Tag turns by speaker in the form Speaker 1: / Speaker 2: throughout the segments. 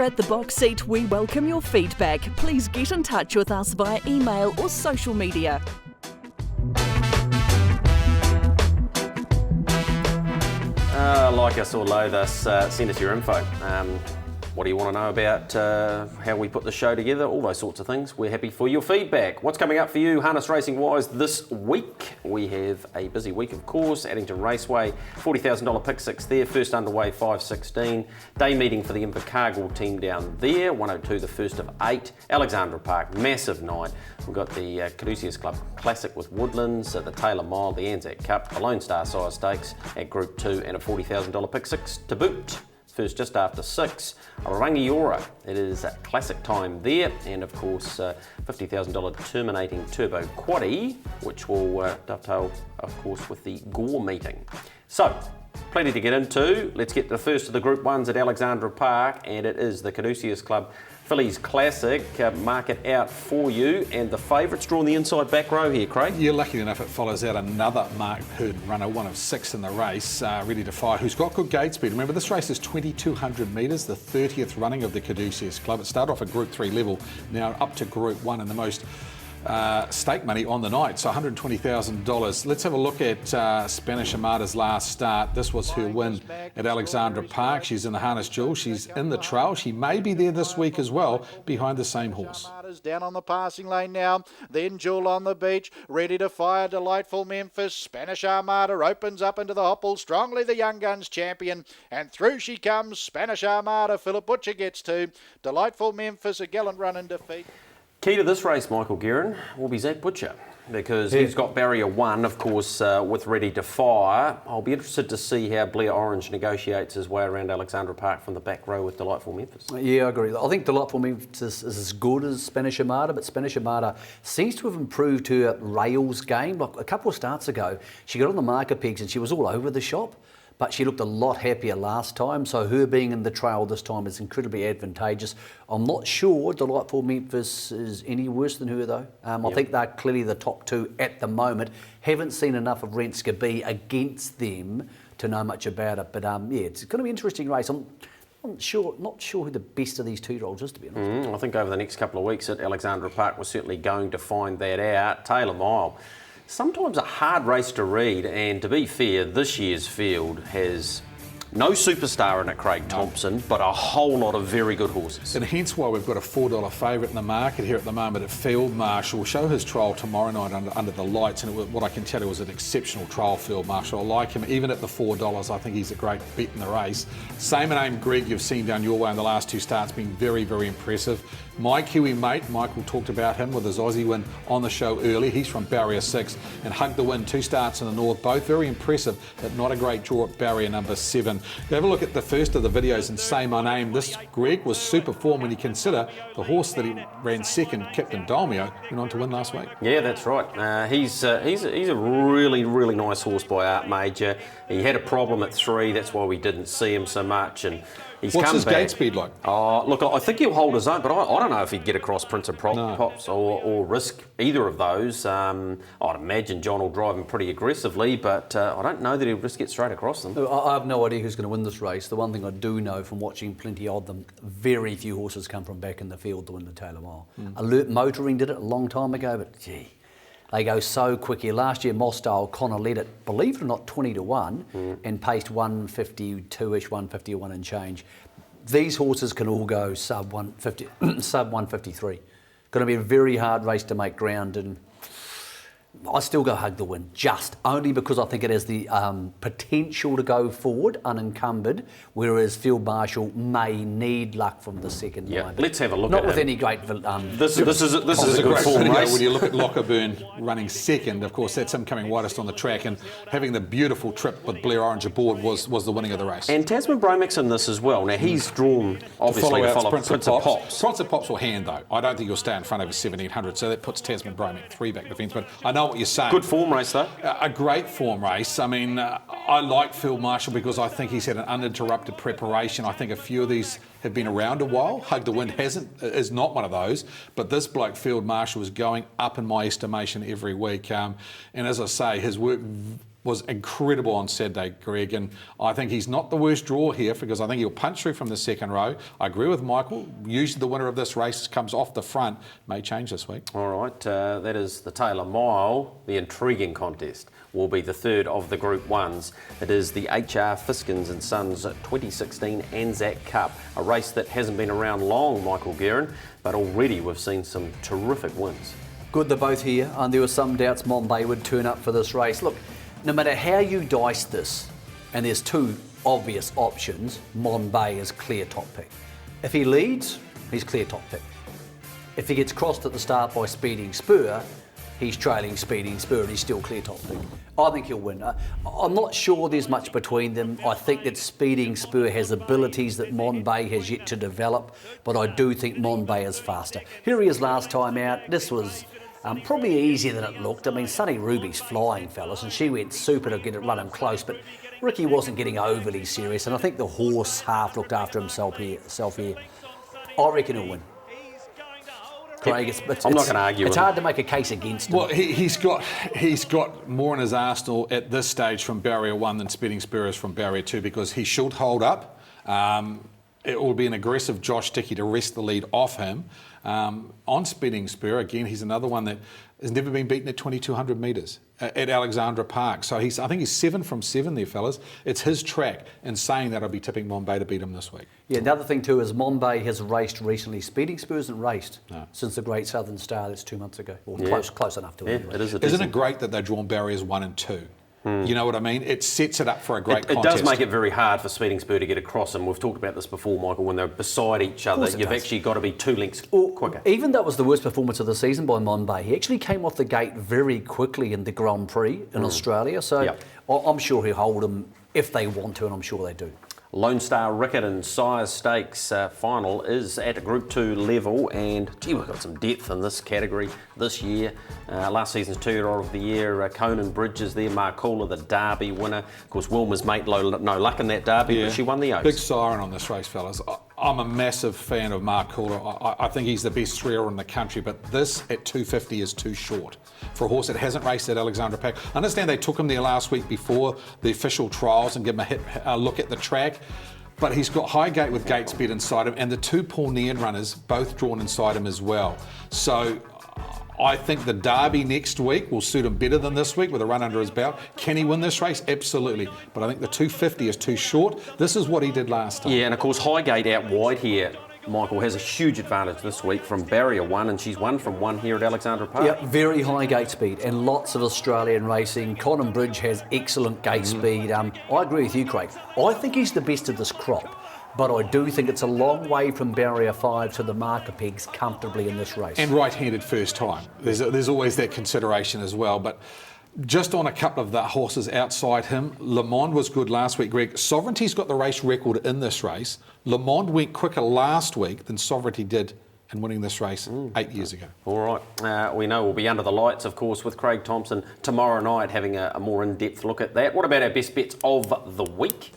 Speaker 1: at The Box Seat, we welcome your feedback. Please get in touch with us via email or social media.
Speaker 2: Like us or loathe us, send us your info. What do you want to know about how we put the show together? All those sorts of things. We're happy for your feedback. What's coming up for you harness racing wise this week? We have a busy week, of course. Addington Raceway, $40,000 pick six there. First underway, 5:16. Day meeting for the Invercargill team down there. 102, the first of 8. Alexandra Park, massive night. We've got the Caduceus Club Classic with Woodlands, the Taylor Mile, the Anzac Cup, the Lone Star Sire Stakes at Group 2, and a $40,000 pick six to boot. First just after 6, Rangiora. It is classic time there, and of course $50,000 terminating turbo quaddie, which will dovetail, of course, with the Gore meeting. So, plenty to get into. Let's get to the first of the Group 1s at Alexandra Park, and it is the Caduceus Club Fillies Classic. Mark it out for you, and the favourites drawn the inside back row here, Craig.
Speaker 3: Yeah, lucky enough it follows out another Mark Hurd runner, one of 6 in the race, Ready to Fire, who's got good gate speed. Remember, this race is 2,200 metres, the 30th running of the Caduceus Club. It started off at Group 3 level, now up to Group 1, and the most stake money on the night, so $120,000. Let's have a look at Spanish Armada's last start. This was her win at Alexandra Park. She's in the harness jewel. She's in the trail. She may be there this week as well, behind the same horse.
Speaker 4: Down on the passing lane now, then Jewel on the beach, Ready to Fire, Delightful Memphis, Spanish Armada opens up into the hopple, strongly the Young Guns champion, and through she comes, Spanish Armada, Philip Butcher gets 2, Delightful Memphis, a gallant run in defeat.
Speaker 2: Key to this race, Michael Guerin, will be Zach Butcher, because he's got barrier 1, of course, with Ready to Fire. I'll be interested to see how Blair Orange negotiates his way around Alexandra Park from the back row with Delightful Memphis.
Speaker 5: Yeah, I agree. I think Delightful Memphis is as good as Spanish Armada, but Spanish Armada seems to have improved her rails game. Like a couple of starts ago, she got on the marker pegs and she was all over the shop. But she looked a lot happier last time, so her being in the trail this time is incredibly advantageous. I'm not sure Delightful Memphis is any worse than her, though. I think they're clearly the top 2 at the moment. Haven't seen enough of Renska B against them to know much about it, but yeah, it's going to be an interesting race. I'm not sure who the best of these 2-year-olds is, to be honest.
Speaker 2: I think over the next couple of weeks at Alexandra Park, we're certainly going to find that out. Taylor Mile. Sometimes a hard race to read, and to be fair, this year's field has no superstar in it, Craig Thompson, but a whole lot of very good horses.
Speaker 3: And hence why we've got a $4 favourite in the market here at the moment at Field Marshal. We'll show his trial tomorrow night under the lights, and what I can tell you was an exceptional trial, Field Marshal. I like him, even at the $4, I think he's a great bet in the race. Same name Greg you've seen down your way in the last 2 starts, been very, very impressive. My Kiwi mate, Michael talked about him with his Aussie win on the show early. He's from Barrier 6 and Hug the Win, 2 starts in the north, both very impressive, but not a great draw at Barrier number 7. Have a look at the first of the videos and say my name. This Greg was super form when you consider the horse that he ran second, Captain Dolmio, went on to win last week.
Speaker 2: Yeah, that's right. He's a really, really nice horse by Art Major. He had a problem at 3, that's why we didn't see him so much, and he's
Speaker 3: What's
Speaker 2: come
Speaker 3: his
Speaker 2: back.
Speaker 3: gate speed like?
Speaker 2: Look, I think he'll hold his own, but I don't know if he'd get across Prince of Pops or risk either of those. I'd imagine John will drive him pretty aggressively, but I don't know that he'll risk it straight across them.
Speaker 5: I have no idea who's going to win this race. The one thing I do know from watching plenty of them, very few horses come from back in the field to win the Taylor Mile. Alert Motoring did it a long time ago, but gee, they go so quickly. Last year, Mosdale, Connor led it, believe it or not, 20-1 and paced 152-ish, 151 and change. These horses can all go sub 150, sub 153. Going to be a very hard race to make ground, and I still go Hug the Win, just only because I think it has the potential to go forward unencumbered, whereas Field Marshal may need luck from the second line.
Speaker 2: Let's have a look at
Speaker 5: Not with
Speaker 2: him.
Speaker 5: any great...
Speaker 2: This is a good
Speaker 3: great
Speaker 2: form
Speaker 3: video
Speaker 2: race.
Speaker 3: when you look at Lockerburn running second. Of course, that's him coming widest on the track, and having the beautiful trip with Blair Orange aboard was the winning of the race.
Speaker 2: And Tasman Bromix in this as well. Now, he's drawn, obviously, to follow Prince of Pops.
Speaker 3: Prince of Pops will hand, though. I don't think he'll stay in front over 1,700, so that puts Tasman Bromick 3-back defence. But I know what you're saying.
Speaker 2: Good form race, though.
Speaker 3: A great form race. I mean, I like Field Marshal because I think he's had an uninterrupted preparation. I think a few of these have been around a while. Hug the Wind is not one of those. But this bloke, Field Marshal, is going up in my estimation every week. And as I say, his work was incredible on Saturday, Greg, and I think he's not the worst draw here because I think he'll punch through from the second row. I agree with Michael. Usually the winner of this race comes off the front. May change this week.
Speaker 2: All right, that is the Taylor Mile. The intriguing contest will be the third of the Group 1s. It is the HR Fiskins and Sons 2016 Anzac Cup, a race that hasn't been around long, Michael Guerin, but already we've seen some terrific wins.
Speaker 5: Good they're both here, and there were some doubts Monbay would turn up for this race. Look, no matter how you dice this, and there's two obvious options, Monbay is clear top pick. If he leads, he's clear top pick. If he gets crossed at the start by Speeding Spur, he's trailing Speeding Spur and he's still clear top pick. I think he'll win. I'm not sure there's much between them. I think that Speeding Spur has abilities that Monbay has yet to develop, but I do think Monbay is faster. Here he is last time out. This was probably easier than it looked. I mean, Sunny Ruby's flying, fellas, and she went super to get it running close, but Ricky wasn't getting overly serious, and I think the horse half looked after himself here. I reckon he'll win. Craig,
Speaker 2: I'm not going to argue.
Speaker 5: It's hard to make a case against him.
Speaker 3: Well, he's got more in his arsenal at this stage from barrier 1 than Speeding Spur is from barrier 2 because he should hold up. It will be an aggressive Josh Dickey to wrest the lead off him. On Speeding Spur, again, he's another one that has never been beaten at 2,200 metres at Alexandra Park. So I think he's 7 from 7 there, fellas. It's his track. In saying that, I'll be tipping Monbay to beat him this week.
Speaker 5: Yeah, another thing too is Monbay has raced recently. Speeding Spur hasn't raced since the Great Southern Star. That's 2 months ago. Or close enough to it. Anyway.
Speaker 2: It is.
Speaker 3: Isn't it great that they're drawn barriers 1 and 2? You know what I mean? It sets it up for a great contest.
Speaker 2: It does make it very hard for Speeding Spur to get across, and we've talked about this before, Michael, when they're beside each other, you've actually got to be 2 lengths quicker.
Speaker 5: Even though it was the worst performance of the season by Monbay, he actually came off the gate very quickly in the Grand Prix in Australia, so I'm sure he'll hold him if they want to, and I'm sure they do.
Speaker 2: Lone Star Riccarton Sires Stakes final is at a Group 2 level, and gee, we've got some depth in this category this year. Last season's 2-year-old of the year, Conan Bridges there, Markula, the Derby winner. Of course, Wilma's mate, no luck in that Derby, but she won the Oaks.
Speaker 3: Big siren on this race, fellas. I'm a massive fan of Markula. I think he's the best three-year-old in the country, but this at 250 is too short for a horse that hasn't raced at Alexandra Park. I understand they took him there last week before the official trials and give him a look at the track, but he's got Highgate with Gatesbed inside him and the 2 Paul Nairn runners both drawn inside him as well. So I think the Derby next week will suit him better than this week with a run under his belt. Can he win this race? Absolutely. But I think the 250 is too short. This is what he did last time.
Speaker 2: Yeah, and of course Highgate out wide here, Michael, has a huge advantage this week from barrier 1, and she's won from 1 here at Alexandra Park.
Speaker 5: Yeah, very high gate speed and lots of Australian racing. Conan Bridge has excellent gate speed. I agree with you, Craig. I think he's the best of this crop, but I do think it's a long way from barrier 5 to the marker pegs comfortably in this race.
Speaker 3: And right-handed first time. There's always that consideration as well, but just on a couple of the horses outside him, Le Monde was good last week, Greg. Sovereignty's got the race record in this race. Le Monde went quicker last week than Sovereignty did in winning this race 8 years ago.
Speaker 2: All right. We know we'll be under the lights, of course, with Craig Thompson tomorrow night having a more in-depth look at that. What about our best bets of the week?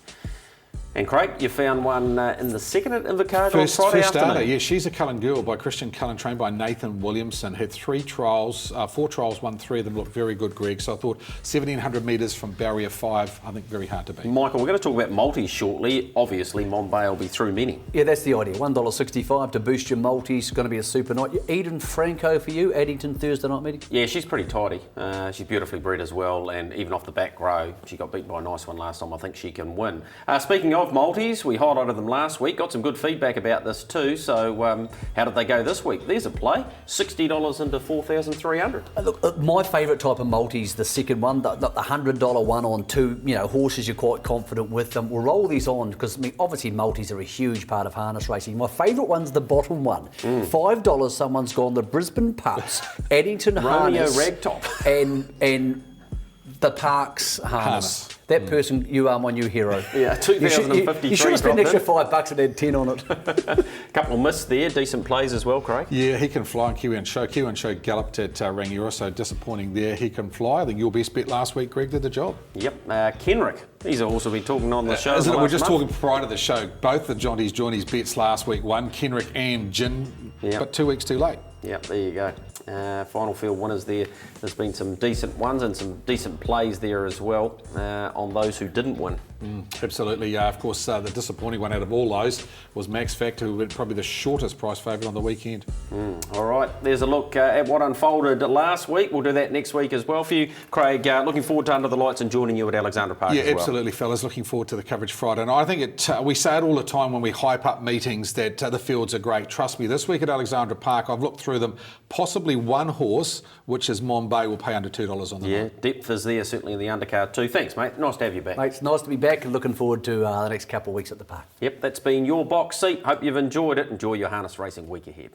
Speaker 2: And Craig, you found one in the second at Invercargill on Friday
Speaker 3: first
Speaker 2: afternoon.
Speaker 3: starter, yeah, She's a Cullen Girl by Christian Cullen, trained by Nathan Williamson. Had 3 trials, 4 trials, won 3 of them, looked very good, Greg. So I thought 1,700 metres from barrier 5, I think very hard to beat.
Speaker 2: Michael, we're going to talk about multis shortly. Obviously, Monbay will be through many.
Speaker 5: Yeah, that's the idea. $1.65 to boost your multis. Going to be a super night. Eden Franco for you, Addington Thursday night meeting?
Speaker 2: Yeah, she's pretty tidy. She's beautifully bred as well, and even off the back row, she got beaten by a nice one last time. I think she can win. Speaking of multis, we highlighted them last week. Got some good feedback about this too. So how did they go this week? There's a play. $60 into 4,300.
Speaker 5: Look, my favourite type of multis, the second one, the $100 one on 2 horses you're quite confident with. We'll roll these on because obviously multis are a huge part of harness racing. My favourite one's the bottom one. $5. Someone's gone the Brisbane Pups, Addington
Speaker 2: Romeo
Speaker 5: Harness,
Speaker 2: Ragtop,
Speaker 5: and the Parks Harness. That person, you are my new hero.
Speaker 2: Yeah, 2,053.
Speaker 5: You should have spent an extra $5 and had 10 on it.
Speaker 2: Couple of miss there, decent plays as well, Craig.
Speaker 3: Yeah, he can fly on Kiwi and Show. Kiwi and Show galloped at Rangiora, so disappointing there. He can fly. I think your best bet last week, Greg, did the job.
Speaker 2: Yep, Kenrick. He's also been talking on the show.
Speaker 3: Isn't it? We're just talking prior to the show. Both the Johnny's bets last week won, Kenrick and Gin, but 2 weeks too late.
Speaker 2: Yep, there you go. Final field winners there. There's been some decent ones and some decent plays there as well on those who didn't win.
Speaker 3: Absolutely. Of course, the disappointing one out of all those was Max Factor, who went probably the shortest price favourite on the weekend.
Speaker 2: All right, there's a look at what unfolded last week. We'll do that next week as well for you. Craig, looking forward to Under the Lights and joining you at Alexandra Park
Speaker 3: Yeah,
Speaker 2: as well.
Speaker 3: absolutely, fellas. Looking forward to the coverage Friday. And I think we say it all the time when we hype up meetings that the fields are great. Trust me, this week at Alexandra Park, I've looked through them. Possibly one horse, which is Mombay, will pay under $2 on the
Speaker 2: Yeah,
Speaker 3: night.
Speaker 2: depth is there, certainly in the undercard too. Thanks, mate. Nice to have you back.
Speaker 5: Mate, it's nice to be back and looking forward to the next couple of weeks at the park.
Speaker 2: Yep, that's been your box seat. Hope you've enjoyed it. Enjoy your harness racing week ahead.